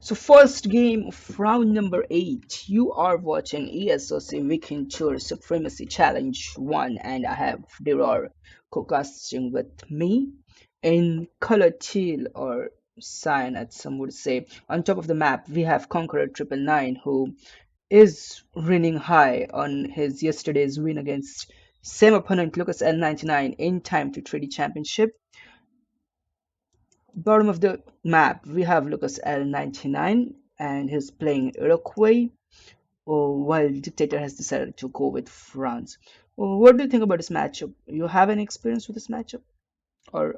So first game of round number 8. You are watching ESOC Weekend Tour Supremacy Challenge 1 and I have Dror co-casting with me in color teal or cyan as some would say. On top of the map we have Conqueror999 who is running high on his yesterday's win against same opponent Lucas L99 in time to 3D Championship. Bottom of the map, we have Lucas L99 and he's playing Iroquois, while Dictator has decided to go with France. What do you think about this matchup? You have any experience with this matchup? Or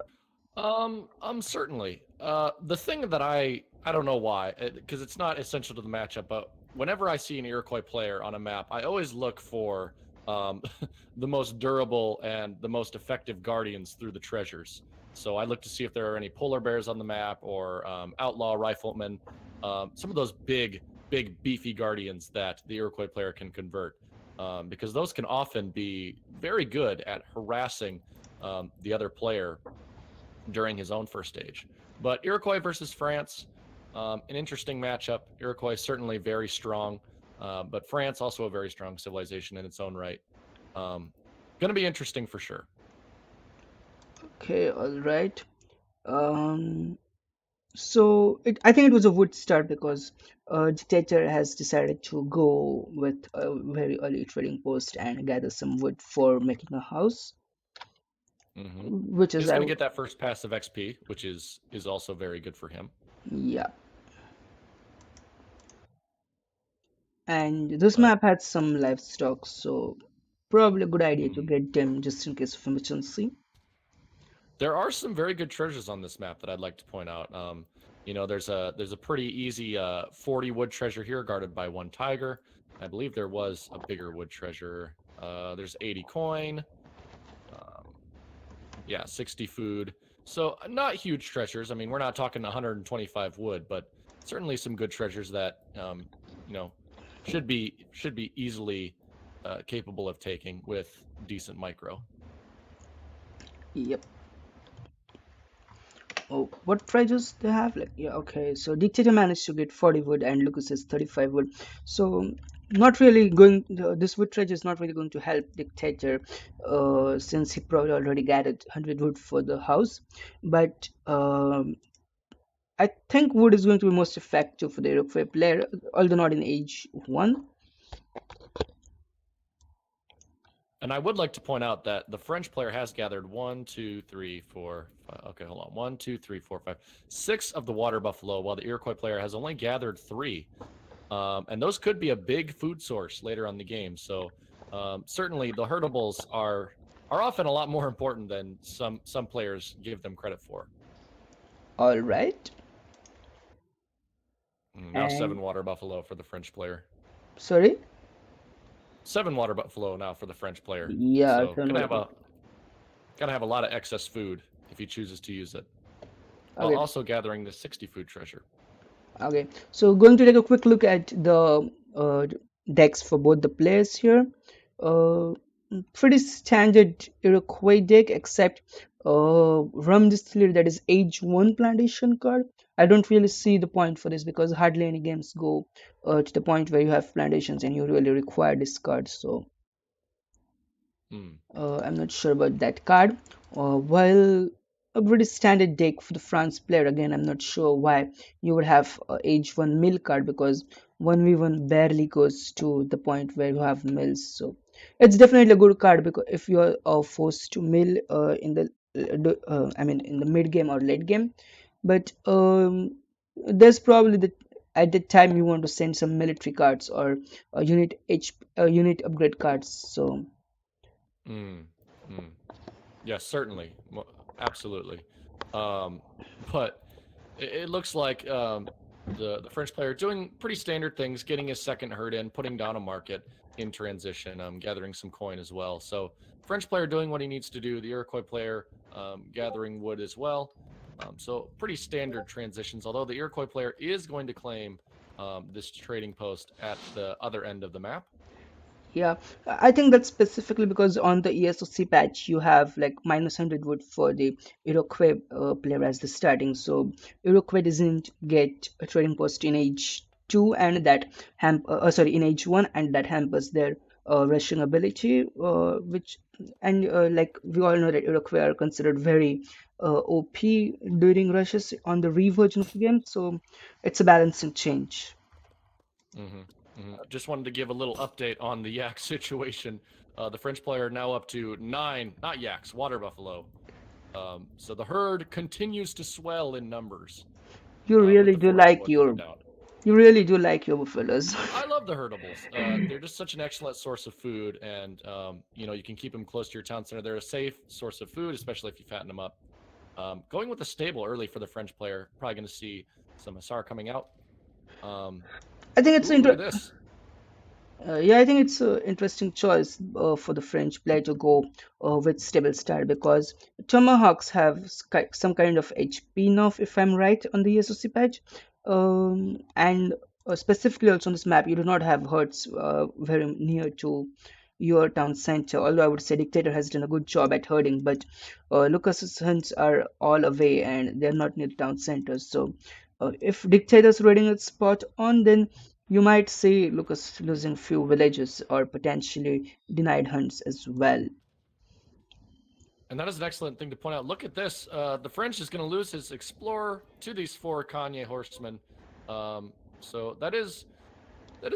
Certainly. The thing that I don't know why, because it's not essential to the matchup, but whenever I see an Iroquois player on a map, I always look for um, the most durable and the most effective guardians through the treasures. So I look to see if there are any polar bears on the map or outlaw riflemen, some of those big beefy guardians that the Iroquois player can convert, because those can often be very good at harassing the other player during his own first stage. But Iroquois versus France, an interesting matchup. Iroquois certainly very strong, but France also a very strong civilization in its own right. Going to be interesting for sure. okay, all right. Um, I think it was a wood start because Dictator has decided to go with a very early trading post and gather some wood for making a house, Hmm. which is Is I going to get that first pass of XP, which is also very good for him. yeah. And this But map had some livestock, so probably a good idea to mhm. get them just in case of emergency. There are some very good treasures on this map that I'd like to point out. There's a pretty easy 40 wood treasure here, guarded by one tiger. I believe there was a bigger wood treasure. There's 80 coin. Um, yeah, 60 food. So not huge treasures. I mean, we're not talking 125 wood, but certainly some good treasures that you know should be easily capable of taking with decent micro. Yep. Oh, what prices they have? Like, yeah, okay. So Dictator managed to get 40 wood and Lucas has 35 wood. So not really going. This wood trade is not really going to help Dictator, since he probably already gathered 100 wood for the house. But I think wood is going to be most effective for the Iroquois player, although not in age one. And I would like to point out that the French player has gathered one, two, three, four, five. Okay, hold on. One, two, three, four, five, six of the water buffalo, while the Iroquois player has only gathered three. And those could be a big food source later on the game. So certainly the herdables are often a lot more important than some players give them credit for. All right. Now And seven water buffalo for the French player. sorry. Seven water buffalo now for the French player. Yeah, So turn over. gonna have a lot of excess food if he chooses to use it, while Okay. also gathering the 60 food treasure. Okay, so going to take a quick look at the decks for both the players here. Uh, Pretty standard Iroquois deck, except Rum Distillery, that is Age 1 Plantation card. I don't really see the point for this because hardly any games go to the point where you have plantations and you really require this card. So Hmm. I'm not sure about that card. While a pretty standard deck for the France player, again, I'm not sure why you would have age 1 mill card because 1v1 barely goes to the point where you have mills. So it's definitely a good card because if you are forced to mill in the I mean in the mid game or late game, but there's probably the at the time you want to send some military cards or unit upgrade cards. So Hmm. Hmm. Yes, certainly, absolutely. Um, but it looks like the French player doing pretty standard things, getting his second herd in, putting down a market in transition, gathering some coin as well. So French player doing what he needs to do. The Iroquois player gathering wood as well. So pretty standard transitions. Although the Iroquois player is going to claim this trading post at the other end of the map. Yeah, I think that's specifically because on the ESOC patch you have like -100 wood for the Iroquois player as the starting. So Iroquois doesn't get a trading post in age two, and that sorry, in age one, and that hampers their rushing ability. Which and like we all know that Iroquois are considered very OP during rushes on the Re version of the game. So it's a balancing change. Hmm. Just wanted to give a little update on the yak situation. The French player now up to 9, not yaks, water buffalo. So the herd continues to swell in numbers, You with really the do forest like boy coming your down. You really do like your buffaloes. I love the herdables. They're just such an excellent source of food, and you can keep them close to your town center. They're a safe source of food, especially if you fatten them up. Going with the stable early for the French player, probably going to see some Hussar coming out. Um, I think it's ooh, look at this. yeah, I think it's an interesting choice for the French player to go with stable style because tomahawks have some kind of HP nerf, if I'm right, on the SOC patch, and specifically also on this map, you do not have herds very near to your town center. Although I would say Dictator has done a good job at herding, but Lucas's hunts are all away and they're not near the town centers. So if Dictator's raiding its spot on, then you might see Lucas losing few villages or potentially denied hunts as well. And that is an excellent thing to point out. Look at this. The French is going to lose his explorer to these 4 Kanye horsemen. So that is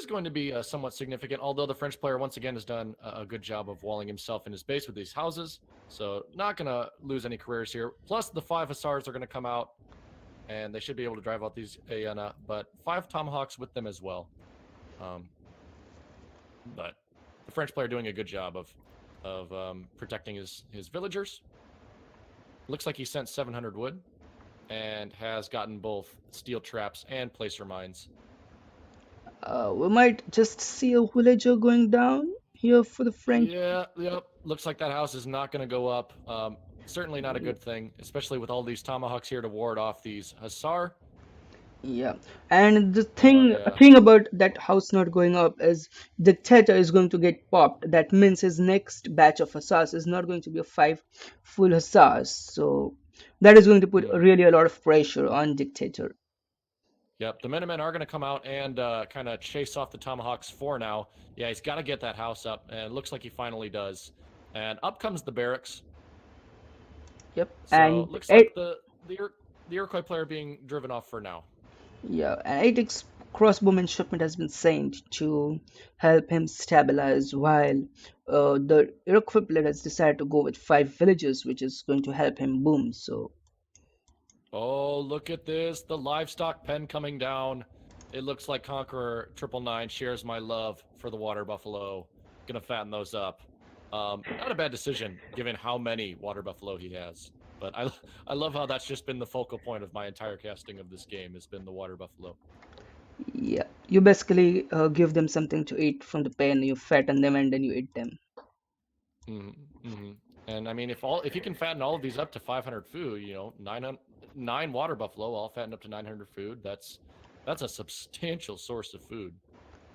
going to be somewhat significant. Although the French player once again has done a good job of walling himself in his base with these houses, so not going to lose any careers here. Plus, the 5 Hussars are going to come out, and they should be able to drive out these Ayana, but 5 Tomahawks with them as well. Um, but the French player doing a good job of protecting his villagers. Looks like he sent 700 wood and has gotten both steel traps and placer mines. We might just see a villager going down here for the French. Yeah, yep. Looks like that house is not going to go up. Certainly not a good thing, especially with all these tomahawks here to ward off these hussar. Yeah, and the Oh thing yeah. thing about that house not going up is Dictator is going to get popped. That means his next batch of hussars is not going to be a five full hussars. So that is going to put Hmm. really a lot of pressure on Dictator. Yep. The Minutemen are going to come out and kind of chase off the tomahawks for now. Yeah, he's got to get that house up, and it looks like he finally does. And up comes the barracks. Yep, So and looks it like the Iroquois player being driven off for now. Yeah, and 8x crossbowman shipment has been sent to help him stabilize, while the Iroquois player has decided to go with 5 villages, which is going to help him boom. So, Oh, look at this. The livestock pen coming down. It looks like Conqueror999 shares my love for the water buffalo. Gonna fatten those up. Not a bad decision given how many water buffalo he has. But I love how that's just been the focal point of my entire casting of this game has been the water buffalo. yeah, you basically give them something to eat from the pen, you fatten them, and then you eat them. Mm-hmm. And I mean, if you can fatten all of these up to 500 food, 9 water buffalo all fattened up to 900 food. That's a substantial source of food.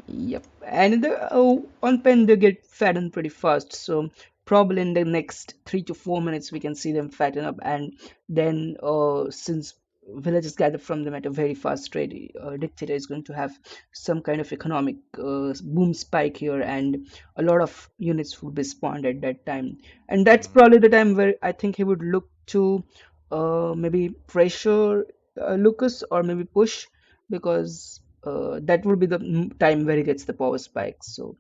Yep, and on pen they get fattened pretty fast. So probably in the next 3 to 4 minutes we can see them fatten up, and then since villagers gather from them at a very fast rate, Dictator is going to have some kind of economic boom spike here, and a lot of units would be spawned at that time, and that's Mm-hmm. probably the time where I think he would look to maybe pressure Lucas or maybe push because that would be the time where he gets the power spikes. So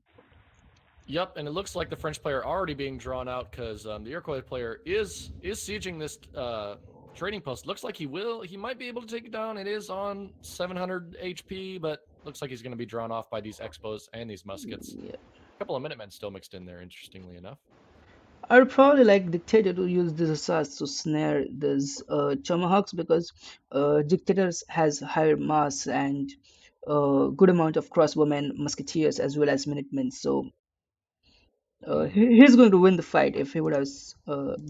Yep, and it looks like the French player already being drawn out because the Iroquois player is sieging this trading post. Looks like he might be able to take it down. It is on 700 HP, but looks like he's going to be drawn off by these expos and these muskets. yeah, A couple of Minutemen still mixed in there, interestingly enough. I'd probably like Dictator to use this assault to snare these tomahawks because Dictator has higher mass and good amount of crossbowmen, musketeers, as well as minutemen. So Mm-hmm. he's going to win the fight if he would have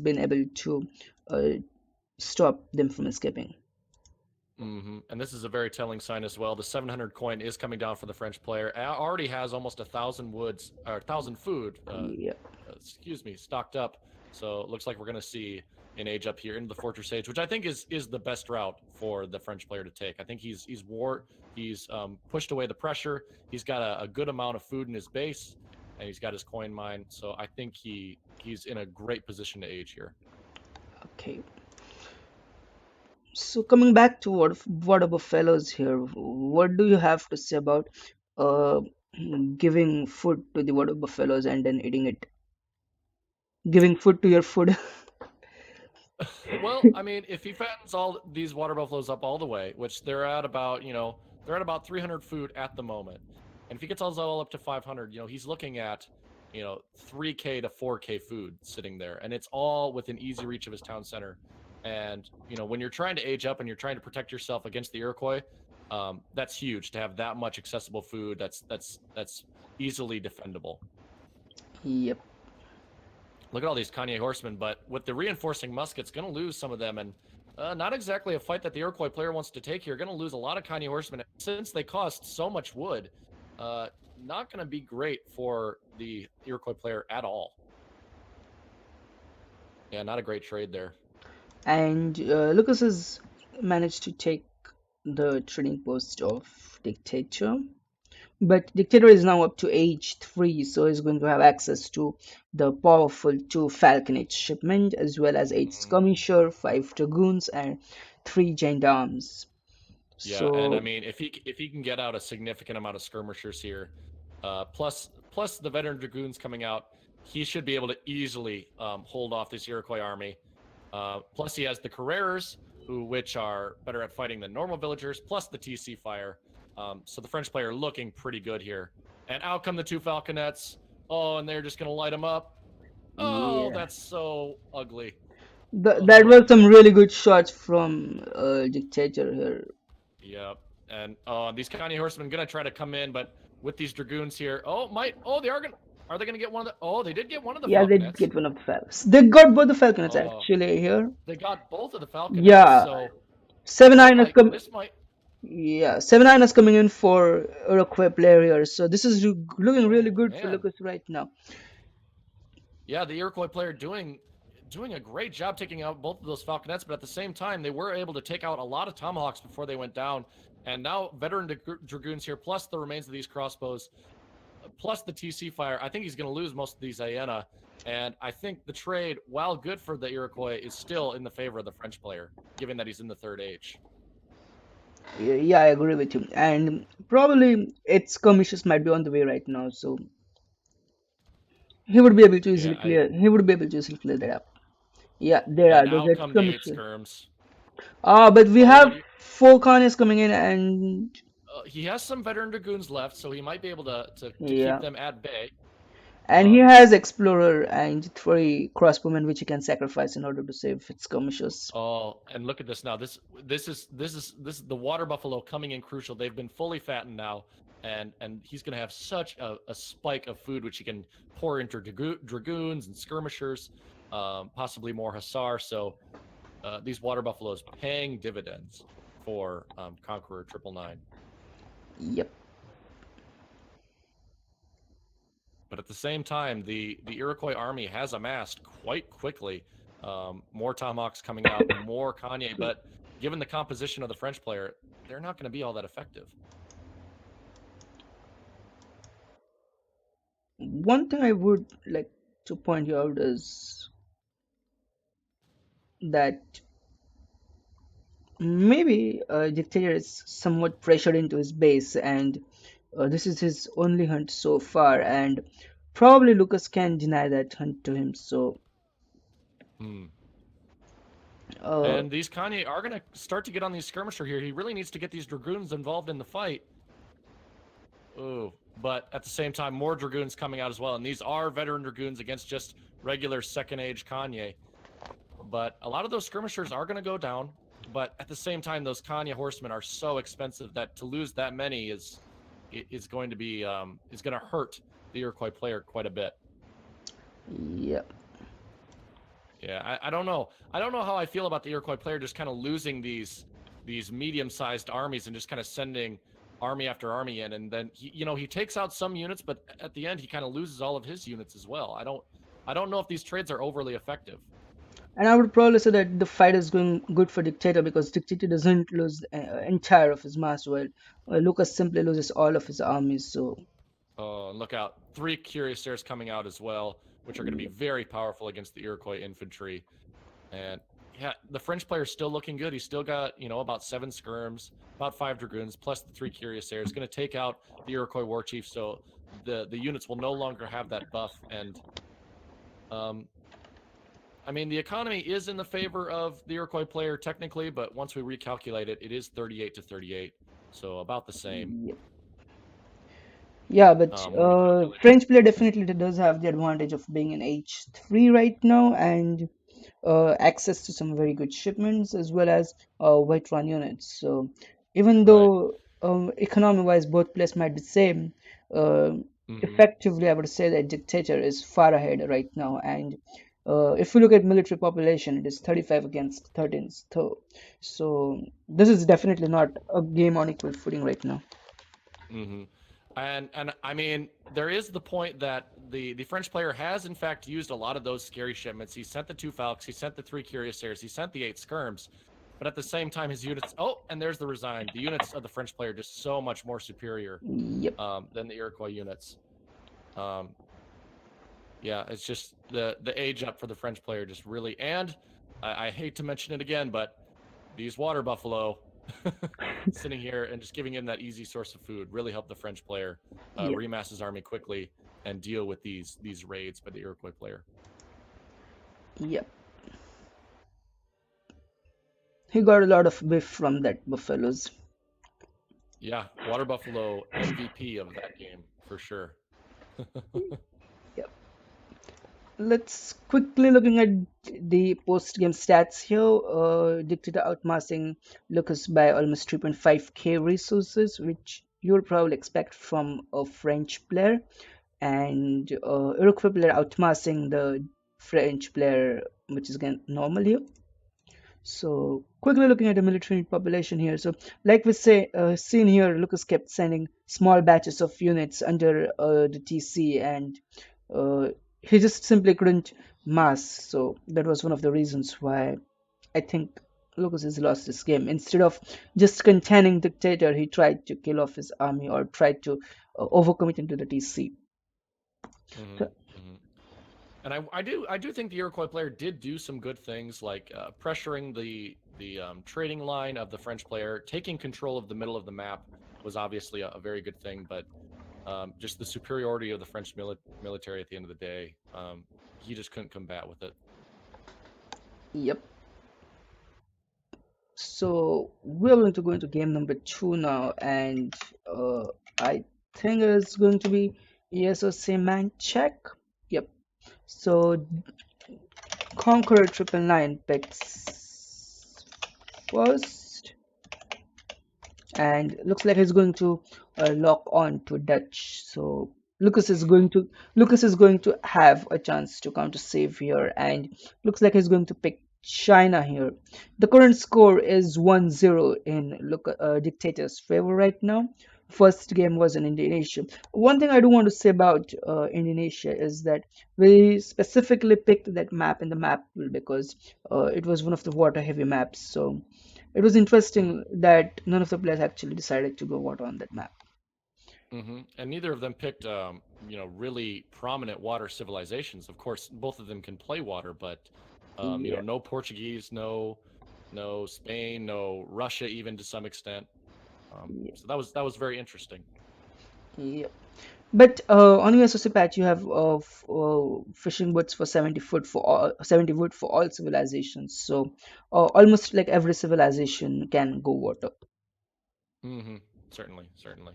been able to uh, stop them from escaping. And this is a very telling sign as well. The 700 coin is coming down for the French player. Already has almost 1,000 woods or 1,000 food. Yep. Excuse me, stocked up. So it looks like we're going to see an age up here into the Fortress Age, which I think is the best route for the French player to take. I think he's pushed away the pressure. He's got a good amount of food in his base, and he's got his coin mine. So I think he's in a great position to age here. Okay. So coming back to what about fellows here? What do you have to say about uh, giving food to the water buffaloes and then eating it? Giving food to your food. Well, I mean, if he fattens all these water buffaloes up all the way, which they're at about, they're at about 300 food at the moment, and if he gets all up to 500, he's looking at, 3K to 4K food sitting there, and it's all within easy reach of his town center. And when you're trying to age up and you're trying to protect yourself against the Iroquois, that's huge to have that much accessible food. That's easily defendable. Yep. Look at all these Kanye horsemen, but with the reinforcing muskets, going to lose some of them, and not exactly a fight that the Iroquois player wants to take here. Going to lose a lot of Kanye horsemen since they cost so much wood. Not going to be great for the Iroquois player at all. Yeah, not a great trade there. And Lucas has managed to take the trading post of Dictator. But Dictator is now up to age 3, so he's going to have access to the powerful 2 Falconate shipment, as well as 8 Skirmisher, 5 Dragoons, and 3 Gendarmes. Yeah, and I So, mean, if he can get out a significant amount of skirmishers here, plus the veteran dragoons coming out, he should be able to easily hold off this Iroquois army. Plus, he has the Carrers, which are better at fighting than normal villagers, plus the TC fire. So the French player looking pretty good here. And out come the 2 falconets. Oh, and they're just gonna light him up. Oh, yeah. that's so ugly. That was some really good shots from Dictator here. Yep. And these Kanye horsemen gonna try to come in, but with these dragoons here, are they gonna get one of the? Oh, they did get one of the Yeah, they falconets. get one of the Falcons. They got both the Falcons actually here. They got both of the falconets. Yeah, So 7-9 is coming. this might. Yeah, 7-9 is coming in for Iroquois player here. So this is looking really good for Lucas right now. Yeah, the Iroquois player doing a great job taking out both of those falconets, but at the same time, they were able to take out a lot of tomahawks before they went down. And now veteran dragoons here, plus the remains of these crossbows, plus the TC fire. I think he's going to lose most of these Hyena. And I think the trade, while good for the Iroquois, is still in the favor of the French player, given that he's in the 3rd age. Yeah, I agree with you. And probably its skirmishes might be on the way right now, so he would be able to easily clear. He would be able to easily clear that up. Yeah, there are And those out 8 come the 8 skirmishes. skirms. But we have 4 Khanes coming in, and he has some veteran dragoons left, so he might be able to yeah. keep them at bay. And he has Explorer and 3 crossbowmen, which he can sacrifice in order to save its skirmishes. Oh, and look at this now. This is the water buffalo coming in crucial. They've been fully fattened now, and he's going to have such a spike of food, which he can pour into dragoons and skirmishers, possibly more hussar. So these water buffaloes paying dividends for Conqueror999. Yep. But at the same time, the Iroquois army has amassed quite quickly. More tomahawks coming out, more Kanye, but given the composition of the French player, they're not going to be all that effective. One thing I would like to point out is that maybe Dictator is somewhat pressured into his base, and this is his only hunt so far, and probably Lucas can deny that hunt to him. So, and these Kanye are going to start to get on these skirmisher here. He really needs to get these dragoons involved in the fight. Ooh, but at the same time, more dragoons coming out as well, and these are veteran dragoons against just regular 2nd age Kanye. But a lot of those skirmishers are going to go down. But at the same time, those Kanye horsemen are so expensive that to lose that many is going to be is going to hurt the Iroquois player quite a bit. Yep. Yeah, I don't know. I don't know how I feel about the Iroquois player just kind of losing these these medium-sized armies and just kind of sending army after army in, and then he takes out some units, but at the end he kind of loses all of his units as well. I don't know if these trades are overly effective. And I would probably say that the fight is going good for Dictator because Dictator doesn't lose entire of his mass, while Lucas simply loses all of his armies. So Oh, and look out. 3 cuirassiers coming out as well, which are going to be yeah, very powerful against the Iroquois infantry. And yeah, the French player's still looking good. He's still got, about 7 skirms, about 5 dragoons, plus the 3 cuirassiers. Going to take out the Iroquois war chief, so the units will no longer have that buff. And um, I mean, the economy is in the favor of the Iroquois player technically, but once we recalculate it, it is 38 to 38, so about the same. yeah. Yeah, but When we calculate it. French player definitely does have the advantage of being in H3 right now and access to some very good shipments as well as white run units. So even Right. though economy-wise both players might be same, uh, Mm-hmm. effectively I would say that Dictator is far ahead right now. And if we look at military population, it is 35 against 13. So this is definitely not a game on equal footing right now. Mm-hmm. And I mean, there is the point that the French player has in fact used a lot of those scary shipments. He sent the 2 Falcons, he sent the 3 Cuirassiers, he sent the 8 Skirms, but at the same time, his units. Oh, and there's the resign. The units of the French player just so much more superior Yep. than the Iroquois units. Um, yeah, it's just the age up for the French player just really. And I hate to mention it again, but these water buffalo sitting here and just giving him that easy source of food really helped the French player Yep. remass his army quickly and deal with these raids by the Iroquois player. Yep. He got a lot of beef from that buffaloes. Yeah, water buffalo MVP of that game for sure. Yep. Let's quickly looking at the post-game stats here. Dictator outmassing Lucas by almost 3.5k resources, which you'll probably expect from a French player, and Iroquois player outmassing the French player, which is again normal here. So quickly looking at the military population here. So like we say, seen here, Lucas kept sending small batches of units under the TC, and uh, he just simply couldn't mass. So that was one of the reasons why I think Lucas has lost this game. Instead of just containing Dictator, he tried to kill off his army or tried to overcommit into the TC. Mm-hmm, So, mm-hmm. And I do think the Iroquois player did do some good things, like pressuring the trading line of the French player, taking control of the middle of the map was obviously a very good thing, but just the superiority of the French military at the end of the day, he just couldn't combat with it. yep. So we're going to go into game number 2 now, and I think it's going to be ESOC man check. Yep. So Conqueror999 picks first, and looks like he's going to lock on to Dutch. So Lucas is going to have a chance to counter save here, and looks like he's going to pick China here. The current score is 1-0 in Dictator's favor right now. First game was in Indonesia. One thing I do want to say about Indonesia is that we specifically picked that map in the map pool because it was one of the water heavy maps. So it was interesting that none of the players actually decided to go water on that map. And neither of them picked, really prominent water civilizations. Of course, both of them can play water, but Yeah, no Portuguese, no Spain, no Russia, even to some extent. yeah, So that was very interesting. yeah. But on your associate patch, you have fishing boats for 70 wood for all civilizations. So almost like every civilization can go water. hmm Certainly, certainly.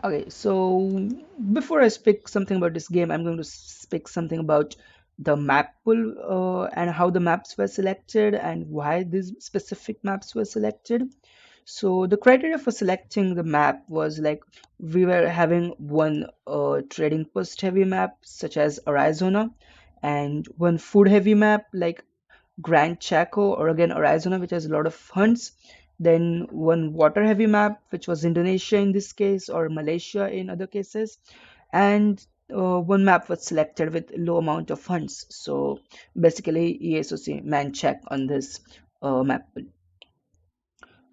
Okay, so before I speak something about this game, I'm going to speak something about the map pool and how the maps were selected and why these specific maps were selected. So the criteria for selecting the map was like we were having one trading post heavy map such as Arizona and one food heavy map like Grand Chaco or again Arizona which has a lot of hunts, then one water heavy map, which was Indonesia in this case, or Malaysia in other cases, and one map was selected with low amount of funds. So basically, ESOC man check on this map.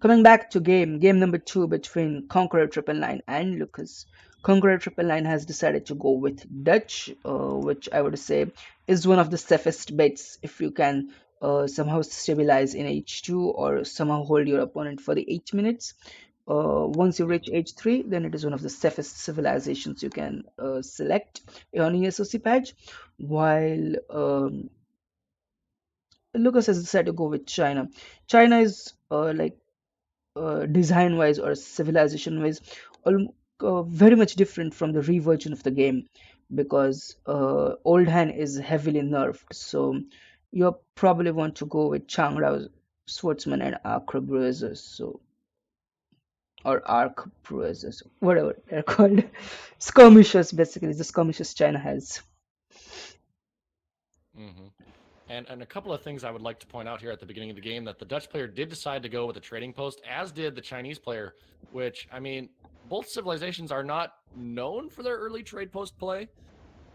Coming back to game number two between Conqueror999 and Lucas. Conqueror999 has decided to go with Dutch, which I would say is one of the safest bets if you can somehow stabilize in H2 or somehow hold your opponent for the 8 minutes. Once you reach Hmm. H3, then it is one of the safest civilizations you can select on ESOC patch. While Lucas has decided to go with China. China is like design wise or civilization wise very much different from the re-version of the game because Old Han is heavily nerfed. So you probably want to go with Chang Rao Swordsman and Arc Bruisers, so or Arc Bruisers, whatever they're called. Skirmishers, basically, the skirmishers China has. Hmm. And a couple of things I would like to point out here at the beginning of the game that the Dutch player did decide to go with a trading post, as did the Chinese player, which, I mean, both civilizations are not known for their early trade post play,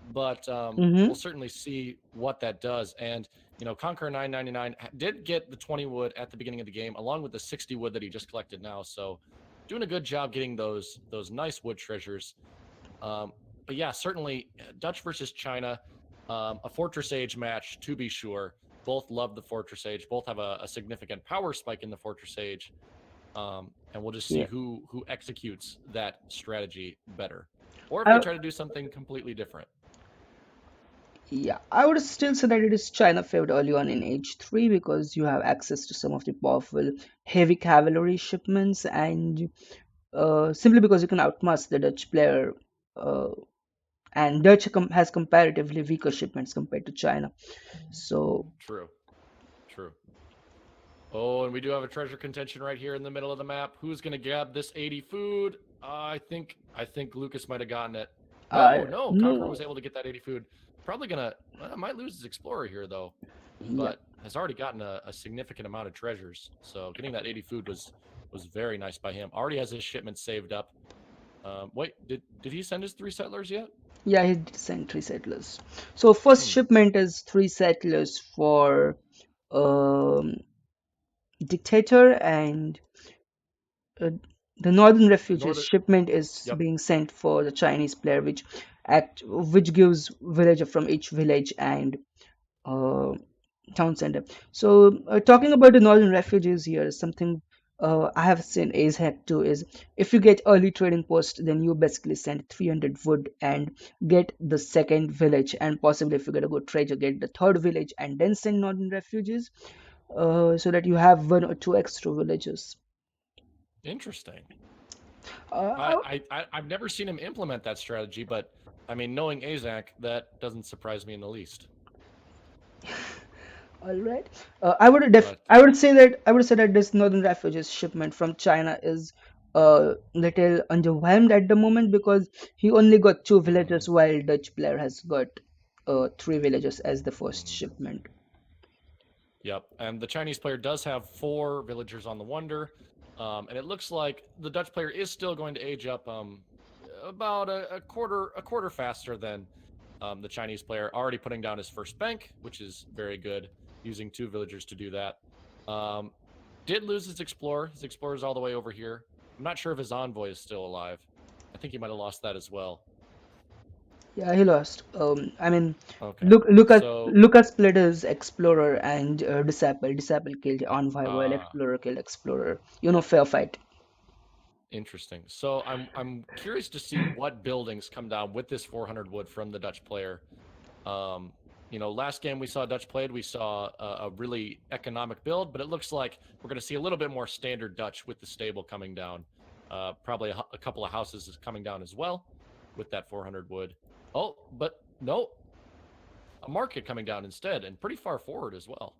but we'll Mm-hmm. certainly see what that does. And, Conqueror999 did get the 20 wood at the beginning of the game, along with the 60 wood that he just collected now. So doing a good job getting those nice wood treasures. But yeah, certainly Dutch versus China, a Fortress Age match to be sure. Both love the Fortress Age. Both have a significant power spike in the Fortress Age, and we'll just see Yeah. who executes that strategy better, or if they I, try to do something completely different. yeah, I would still say that it is China favored early on in H3 because you have access to some of the powerful heavy cavalry shipments and simply because you can outmass the Dutch player, uh, and Dutch has comparatively weaker shipments compared to China. So True, true. Oh, and we do have a treasure contention right here in the middle of the map. Who's gonna grab this 80 food? I think Lucas might have gotten it. No, Conqueror no, was able to get that 80 food. Probably gonna might lose his explorer here though, yeah, but has already gotten a significant amount of treasures. So getting that 80 food was very nice by him. Already has his shipment saved up. Wait, did he send his 3 settlers yet? yeah, he did send three settlers. So first Hmm. shipment is three settlers for um, dictator, and uh, the northern refugees Northern. shipment is Yep. being sent for the Chinese player, which gives villager from each village and uh, town center. So talking about the northern refugees here, something I have seen Ace Hack too is if you get early trading post, then you basically send 300 wood and get the second village, and possibly if you get a good trade, you get the third village and then send northern refugees, so that you have one or two extra villages. Interesting. Uh, I've never seen him implement that strategy, but I mean, knowing Azak, that doesn't surprise me in the least. All right. But I would say that this Northern Refugees shipment from China is a little underwhelmed at the moment because he only got two mhm, villagers while Dutch player has got three villagers as the first mhm. shipment. Yep, and the Chinese player does have 4 villagers on the Wonder, and it looks like the Dutch player is still going to age up about a quarter faster than the Chinese player. Already putting down his first bank, which is very good, using 2 villagers to do that. Um, did lose his explorer. His explorer is all the way over here. I'm not sure if his envoy is still alive. I think he might have lost that as well. Yeah, he lost. I mean, Okay, so Lucas played his explorer and disciple. Disciple killed envoy while uh, explorer killed explorer. You know, fair fight. interesting. So I'm curious to see what buildings come down with this 400 wood from the Dutch player. Um, last game we saw Dutch played, we saw a really economic build, but it looks like we're going to see a little bit more standard Dutch with the stable coming down. Probably a couple of houses is coming down as well with that 400 wood. Oh, but no, a market coming down instead, and pretty far forward as well.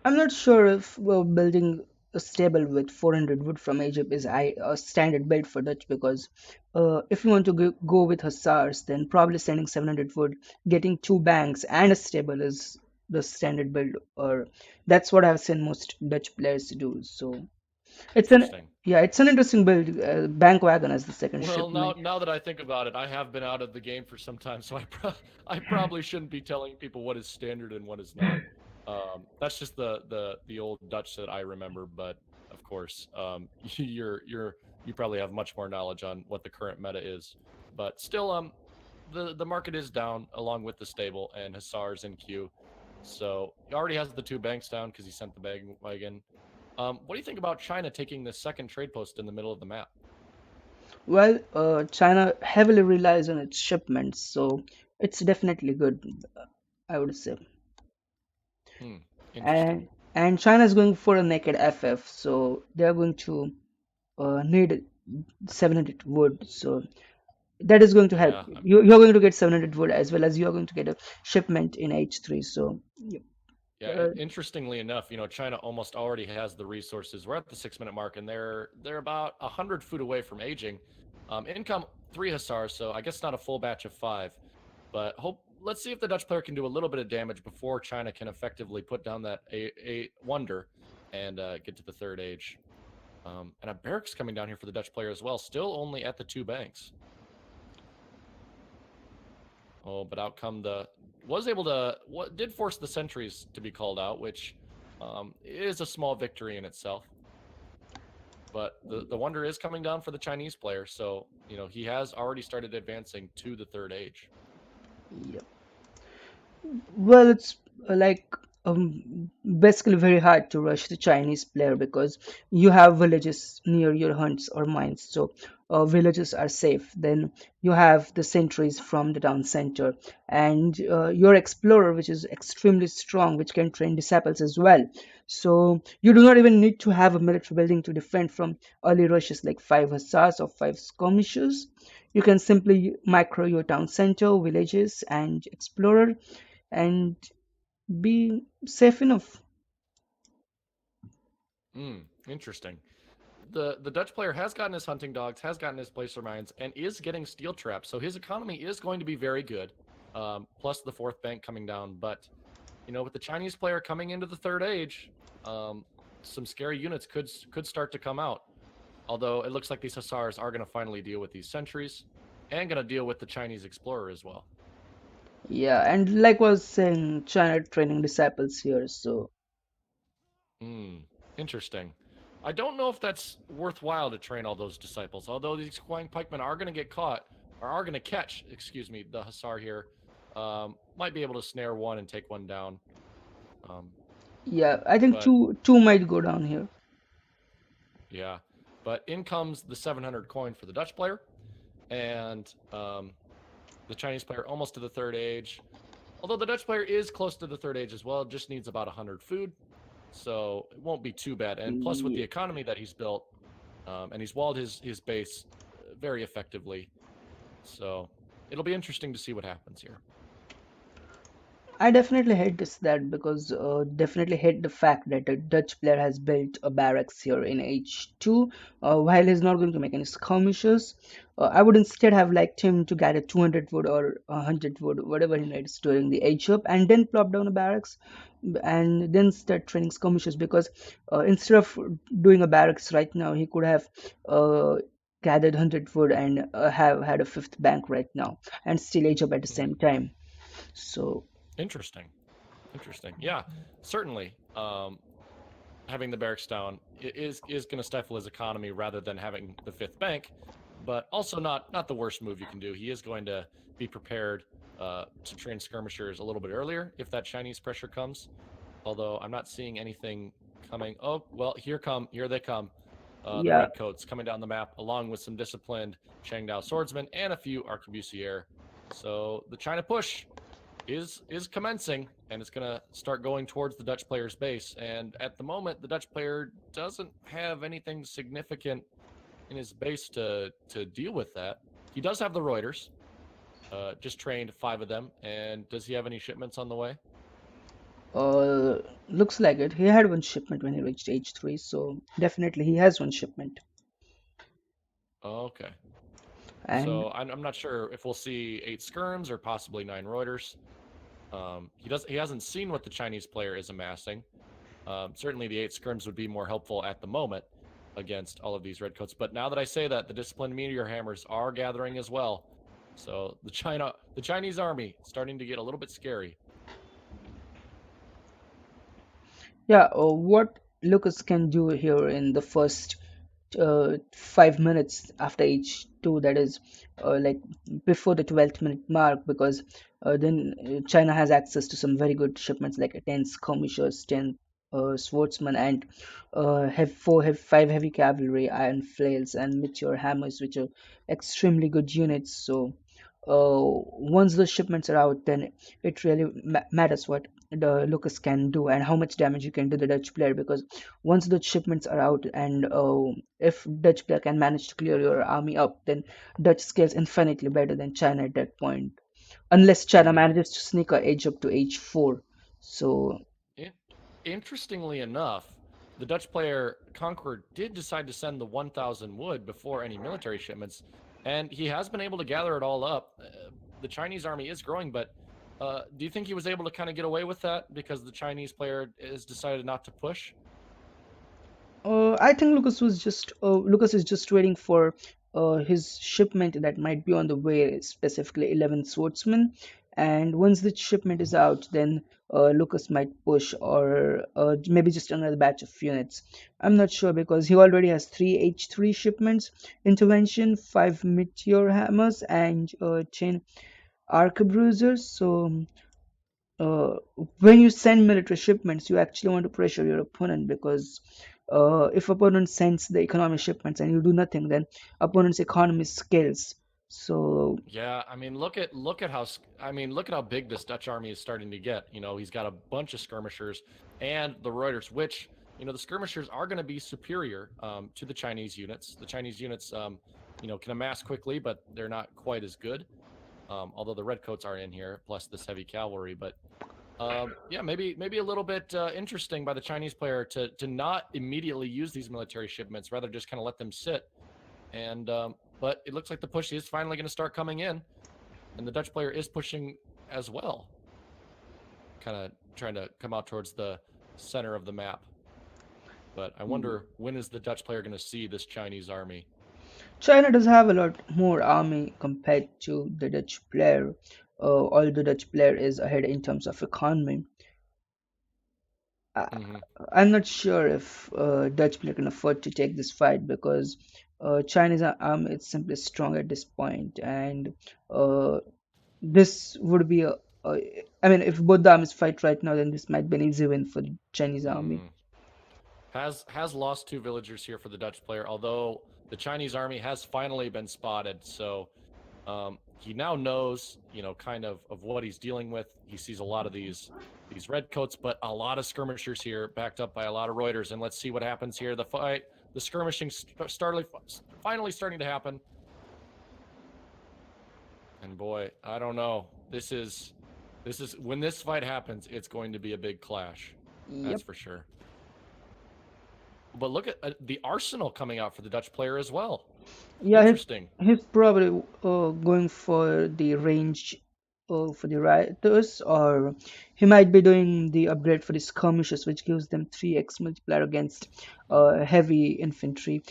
I'm not sure if building a stable with 400 wood from Egypt is a standard build for Dutch because if you want to go with Hussars, then probably sending 700 wood, getting two banks and a stable is the standard build, or that's what I've seen most Dutch players do. So it's an Interesting. yeah, it's an interesting build. Bank wagon as the second Well, now shipment. now that I think about it, I have been out of the game for some time, so I probably shouldn't be telling people what is standard and what is not. That's just the old Dutch that I remember, but of course, you probably have much more knowledge on what the current meta is. But still, the market is down along with the stable and Hussars in queue. So he already has the two banks down because he sent the bag wagon. What do you think about China taking the second trade post in the middle of the map? Well, China heavily relies on its shipments, so it's definitely good, I would say. Hmm, interesting. And China is going for a naked FF, so they are going to need 700 wood. So that is going to help. Yeah, You're going to get 700 wood as well as you are going to get a shipment in H3. So yeah, yeah. uh, Interestingly enough, China almost already has the resources. We're at the 6 minute mark, and they're about 100 food away from aging. Income three hussars, so I guess not a full batch of five. But hope let's see if the Dutch player can do a little bit of damage before China can effectively put down that a wonder and get to the third age. And a barracks coming down here for the Dutch player as well. Still only at the two banks. Oh, but out come the was able to what did force the sentries to be called out, which is a small victory in itself. But the wonder is coming down for the Chinese player, so he has already started advancing to the third age. yeah. Well, it's like basically very hard to rush the Chinese player because you have villages near your hunts or mines, so villages are safe. Then you have the sentries from the town center, and your explorer, which is extremely strong, which can train disciples as well. So you do not even need to have a military building to defend from early rushes like five hussars or five skirmishers. You can simply micro your town center, villages, and explorer and be safe enough. Interesting. The Dutch player has gotten his hunting dogs, has gotten his placer mines, and is getting steel traps. So his economy is going to be very good. Plus the fourth bank coming down. But with the Chinese player coming into the third age, some scary units could start to come out. Although it looks like these hussars are going to finally deal with these sentries and going to deal with the Chinese explorer as well. Yeah, and like was saying, China training disciples here. So Hmm. Interesting. I don't know if that's worthwhile to train all those disciples. Although these flying pikemen are going to get caught, or are going to catch, excuse me, the hussar here. Might be able to snare one and take one down. Um, yeah, I think but two might go down here. yeah, but in comes the 700 coin for the Dutch player, and the Chinese player almost to the third age. Although the Dutch player is close to the third age as well, just needs about 100 food, so it won't be too bad. And plus, with the Yeah. economy that he's built, and he's walled his base very effectively, so it'll be interesting to see what happens here. I definitely hate this that because definitely hate the fact that a Dutch player has built a barracks here in H2 while he's not going to make any skirmishes. I would instead have liked him to get a 200 wood or 100 wood, whatever he needs during the age up, and then plop down a barracks and then start training skirmishes because instead of doing a barracks right now, he could have gathered 100 wood and have had a fifth bank right now and still age up at the Hmm. same time. So Interesting, interesting. Yeah, certainly. Having the barracks down is going to stifle his economy rather than having the fifth bank, but also not the worst move you can do. He is going to be prepared to train skirmishers a little bit earlier if that Chinese pressure comes. Although I'm not seeing anything coming. Oh well, here they come. The yeah, redcoats coming down the map along with some disciplined Shangdao swordsmen and a few arquebusiers. So the China push is commencing, and it's going to start going towards the Dutch player's base. And at the moment, the Dutch player doesn't have anything significant in his base to deal with that. He does have the Reuters, just trained five of them. And does he have any shipments on the way? uh, looks like it. He had one shipment when he reached age 3, so definitely he has one shipment. Oh, okay. And So I'm not sure if we'll see eight skirms or possibly nine Reuters. He hasn't seen what the Chinese player is amassing. Certainly, the 8 scrims would be more helpful at the moment against all of these redcoats. But now that I say that, the disciplined meteor hammers are gathering as well. So the Chinese army starting to get a little bit scary. Yeah, what Lucas can do here in the first 5 minutes after each two, that is like before the 12th minute mark, because then China has access to some very good shipments like 10 skirmishers, 10 swordsmen, and five heavy cavalry, iron flails, and meteor hammers, which are extremely good units. So once the shipments are out, then it really matters what the Lucas can do and how much damage you can do the Dutch player, because once the shipments are out and if Dutch player can manage to clear your army up, then Dutch scales infinitely better than China at that point, unless China Mm-hmm. manages to sneak a edge up to H4. So Interestingly enough, the Dutch player Conqueror did decide to send the 1,000 wood before any military shipments, and he has been able to gather it all up. The Chinese army is growing, but do you think he was able to kind of get away with that because the Chinese player has decided not to push? I think Lucas is just waiting for his shipment that might be on the way, specifically 11 swordsmen. And once the shipment is out, then Lucas might push, or maybe just another batch of units. I'm not sure because he already has three H3 shipments, intervention, five meteor hammers, and 10 arquebusers. So uh, when you send military shipments, you actually want to pressure your opponent, because if opponent sends the economy shipments and you do nothing, then opponent's economy scales. So Yeah, I mean, look at how big this Dutch army is starting to get. You know, he's got a bunch of skirmishers and the Reuters, which the skirmishers are going to be superior to the Chinese units. The Chinese units, can amass quickly, but they're not quite as good. Although the redcoats are in here, plus this heavy cavalry. But yeah, maybe a little bit interesting by the Chinese player to not immediately use these military shipments, rather just kind of let them sit. And but it looks like the push is finally going to start coming in, and the Dutch player is pushing as well, kind of trying to come out towards the center of the map. But I wonder, when is the Dutch player going to see this Chinese army? China does have a lot more army compared to the Dutch player. Although the Dutch player is ahead in terms of economy. I, Mm-hmm. I'm not sure if Dutch player can afford to take this fight, because Chinese army is simply strong at this point, and uh, this would be I mean, if both the armies fight right now, then this might be an easy win for the Chinese army. Mm. Has lost 2 villagers here for the Dutch player, although the Chinese army has finally been spotted. So he now knows, kind of what he's dealing with. He sees a lot of these redcoats, but a lot of skirmishers here, backed up by a lot of Reuters. And let's see what happens here. The skirmishing finally starting to happen. And boy, I don't know. This is when this fight happens, it's going to be a big clash. That's Yep. for sure. But look at the arsenal coming out for the Dutch player as well. Yeah, Interesting. he's probably going for the range for the riders, or he might be doing the upgrade for the skirmishers, which gives them 3x multiplier against Mm. heavy infantry.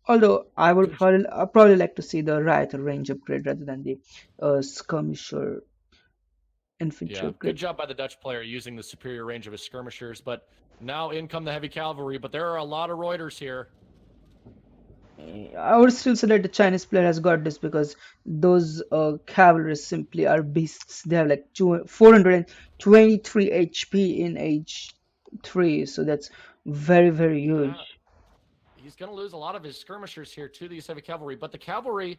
Although I would Good, probably like to see the rioter range upgrade rather than the skirmisher infantry yeah, good upgrade. job by the Dutch player using the superior range of his skirmishers. But now in come the heavy cavalry. But there are a lot of Reuters here. I would still say that the Chinese player has got this, because those cavalry simply are beasts. They have like 423 HP in age 3, so that's very, very Yeah, huge. he's going to lose a lot of his skirmishers here to these heavy cavalry. But the cavalry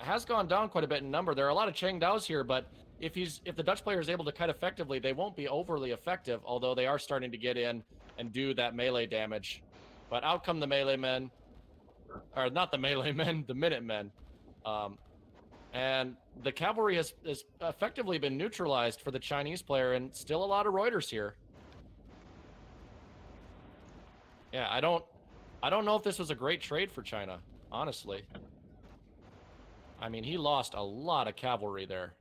has gone down quite a bit in number. There are a lot of Chang Daos here, but if the Dutch player is able to cut effectively, they won't be overly effective. Although they are starting to get in and do that melee damage. But out come the melee men, or not the melee men, the minute men. Um, and the cavalry has effectively been neutralized for the Chinese player, and still a lot of Reuters here. Yeah, I don't know if this was a great trade for China, honestly. I mean, he lost a lot of cavalry there.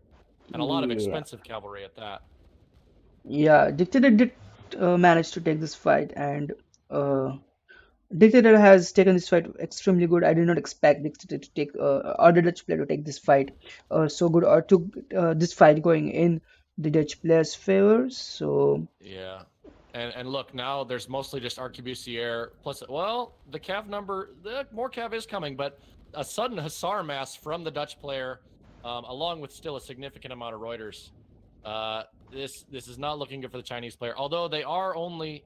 and a lot of Yeah, expensive cavalry at that. yeah. Dictator did manage to take this fight, and uh, Dictator has taken this fight extremely good. I did not expect Dictator to take or the Dutch player to take this fight so good or took this fight going in the Dutch player's favor. So Yeah. And look, now there's mostly just arquebusier plus well, the cav number the more cav is coming, but a sudden hussar mass from the Dutch player, along with still a significant amount of Reuters. This is not looking good for the Chinese player. Although they are only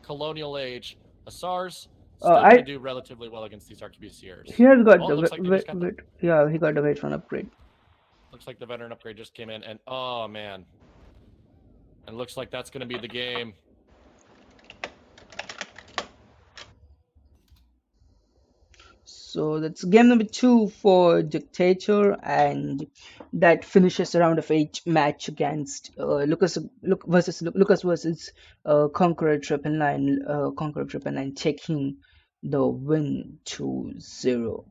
colonial age hussars, still going to I do relatively well against these he arquebusiers. has got Oh, the it looks like they just got the yeah, he got the veteran upgrade. looks like the veteran upgrade just came in, and oh man, and looks like that's going to be the game. So that's game number two for Dictator, and that finishes a round of eight match against Lucas versus Conqueror999 taking the win 2-0.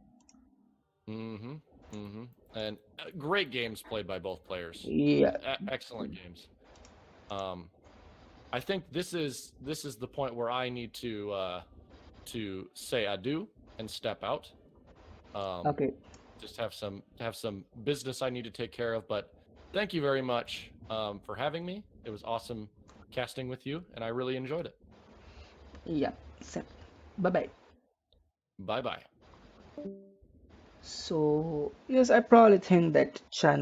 Mm-hmm. Mm-hmm. And great games played by both players. Yeah, Excellent games. Um, I think this is the point where I need to say adieu and step out. Um, okay. just have some business I need to take care of. But thank you very much for having me. It was awesome casting with you, and I really enjoyed it. Yeah, so, bye bye. Bye bye. So yes, I probably think that China